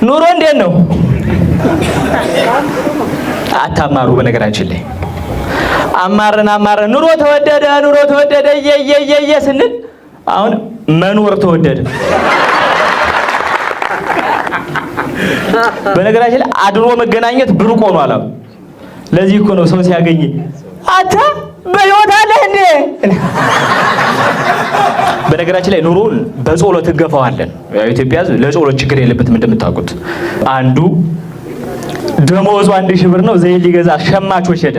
ኑሮ እንዴት ነው? አታማሩ። በነገራችን ላይ አማረን ኑሮ ተወደደ እየየየ ስንል አሁን መኖር ተወደደ። በነገራችን ላይ አድሮ መገናኘት ብሩቅ ሆኗል። ለዚህ እኮ ነው ሰው ሲያገኝ አታ በሕይወት አለህ እንዴ? በነገራችን ላይ ኑሮን በጾሎት እንገፋዋለን። ያው ኢትዮጵያ ለጾሎት ችግር የለበትም እንደምታውቁት። አንዱ ደሞዙ 1000 ብር ነው። ዘይት ሊገዛ ሸማቾች ሄደ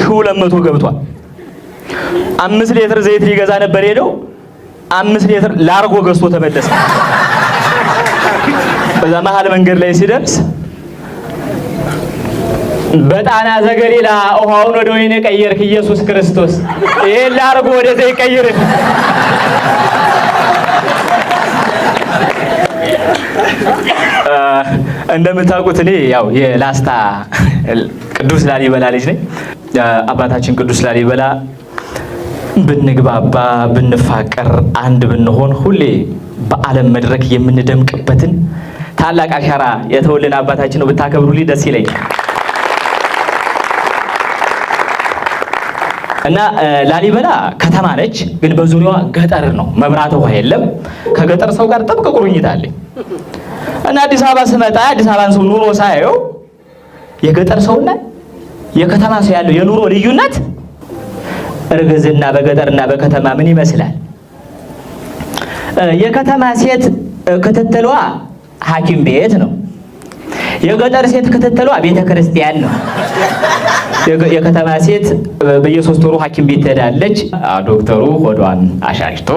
1200 ገብቷል። 5 ሊትር ዘይት ሊገዛ ነበር ሄደው 5 ሊትር ላርጎ ገዝቶ ተመለሰ። በዛ መሀል መንገድ ላይ ሲደርስ በጣና ዘገሊላ ውሃውን ወደ ወይን ቀየርክ ኢየሱስ ክርስቶስ፣ ይሄን ላርጎ ወደ ዘይት ቀይርክ። እንደምታውቁት እኔ ያው የላስታ ቅዱስ ላሊበላ ልጅ ነኝ። አባታችን ቅዱስ ላሊበላ ብንግባባ ብንፋቀር አንድ ብንሆን ሁሌ በዓለም መድረክ የምንደምቅበትን ታላቅ አሻራ የተወልን አባታችን ነው። ብታከብሩልኝ ደስ ይለኛል። እና ላሊበላ ከተማ ነች፣ ግን በዙሪያዋ ገጠር ነው። መብራት ውሃ የለም። ከገጠር ሰው ጋር ጥብቅ ቁርኝት አለኝ። እና አዲስ አበባ ስመጣ አዲስ አበባን ሰው ኑሮ ሳየው የገጠር ሰውና የከተማ ሰው ያለው የኑሮ ልዩነት እርግዝና በገጠርና በከተማ ምን ይመስላል? የከተማ ሴት ክትትሏ ሐኪም ቤት ነው። የገጠር ሴት ክትትሏ ቤተ ክርስቲያን ነው። የከተማ ሴት በየ3 ወሩ ሐኪም ቤት ትሄዳለች። ዶክተሩ ሆዷን አሻሽቶ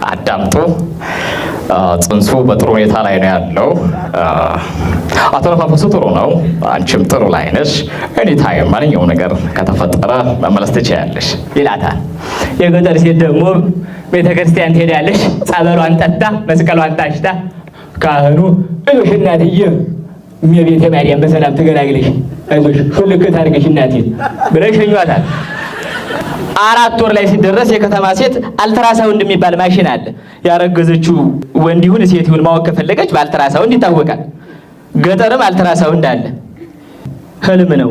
አዳምጦ ጽንሱ በጥሩ ሁኔታ ላይ ነው ያለው፣ አተነፋፈሱ ጥሩ ነው፣ አንቺም ጥሩ ላይ ነሽ፣ ኤኒታይም ማንኛውም ነገር ከተፈጠረ መመለስ ትችያለሽ ይላታል። የገጠር ሴት ደግሞ ቤተ ክርስቲያን ትሄዳለች። ጸበሏን ጠጣ መስቀሏን ታሽታ ካህኑ እዮሽ እናትዬ እመቤቴ ማርያም በሰላም ትገላግለሽ አይዞሽ ሁልክት አድርገሽ እናቴ ብለው ይሸኟታል። 4 ወር ላይ ሲደረስ የከተማ ሴት አልትራሳውንድ የሚባል ማሽን አለ። ያረገዘችው ወንድ ይሁን ሴት ይሁን ማወቅ ከፈለገች በአልትራሳውንድ ይታወቃል። ገጠርም አልትራሳውንድ አለ። ህልም ነው።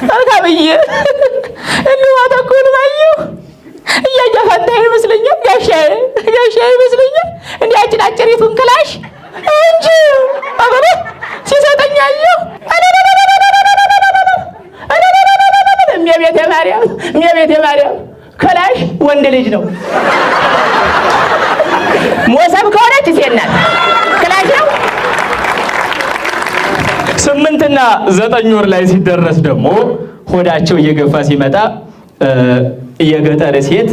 መልካምዬ እንዋታ እኮ ነው ባየሁ እያጃፋታ ይመስለኛል። ጋሻዬ ይመስለኛል። እንዲያችን አጭሪቱን ክላሽ እንጂ አበባ ሲሰጠኛየው እመቤቴ ማርያም ክላሽ ወንድ ልጅ ነው። ሞሰብ ከሆነች ሴት ናት። ክላሽ ነው። 8 እና 9 ወር ላይ ሲደረስ ደግሞ ሆዳቸው እየገፋ ሲመጣ የገጠር ሴት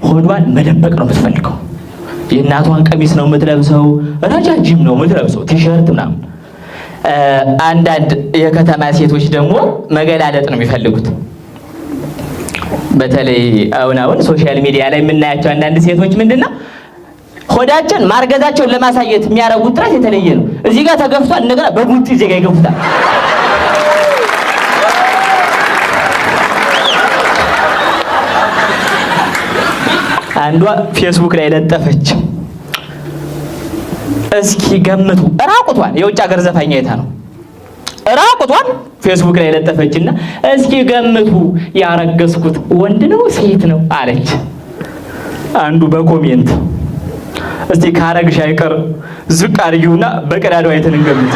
ሆዷን መደበቅ ነው የምትፈልገው። የእናቷን ቀሚስ ነው የምትለብሰው፣ ረጃጅም ነው የምትለብሰው፣ ቲሸርት ምናምን። አንዳንድ የከተማ ሴቶች ደግሞ መገላለጥ ነው የሚፈልጉት። በተለይ አሁን ሶሻል ሚዲያ ላይ የምናያቸው አንዳንድ ሴቶች ምንድነው ሆዳቸውን ማርገዛቸውን ለማሳየት የሚያረጉት ጥረት የተለየ ነው። እዚህ ጋር ተገፍቷል፣ እንደገና በቡጢ እዚህ ጋር ይገፉታል። አንዷ ፌስቡክ ላይ ለጠፈች። እስኪ ገምቱ፣ ራቁቷን የውጭ ሀገር ዘፋኝ አይታ ነው። ራቁቷን ፌስቡክ ላይ ለጠፈችና እስኪ ገምቱ ያረገዝኩት ወንድ ነው ሴት ነው አለች። አንዱ በኮሜንት እስቲ ካረግሽ አይቀር ዝቅ አድርጊውና በቀዳዳው አይተን እንገምት።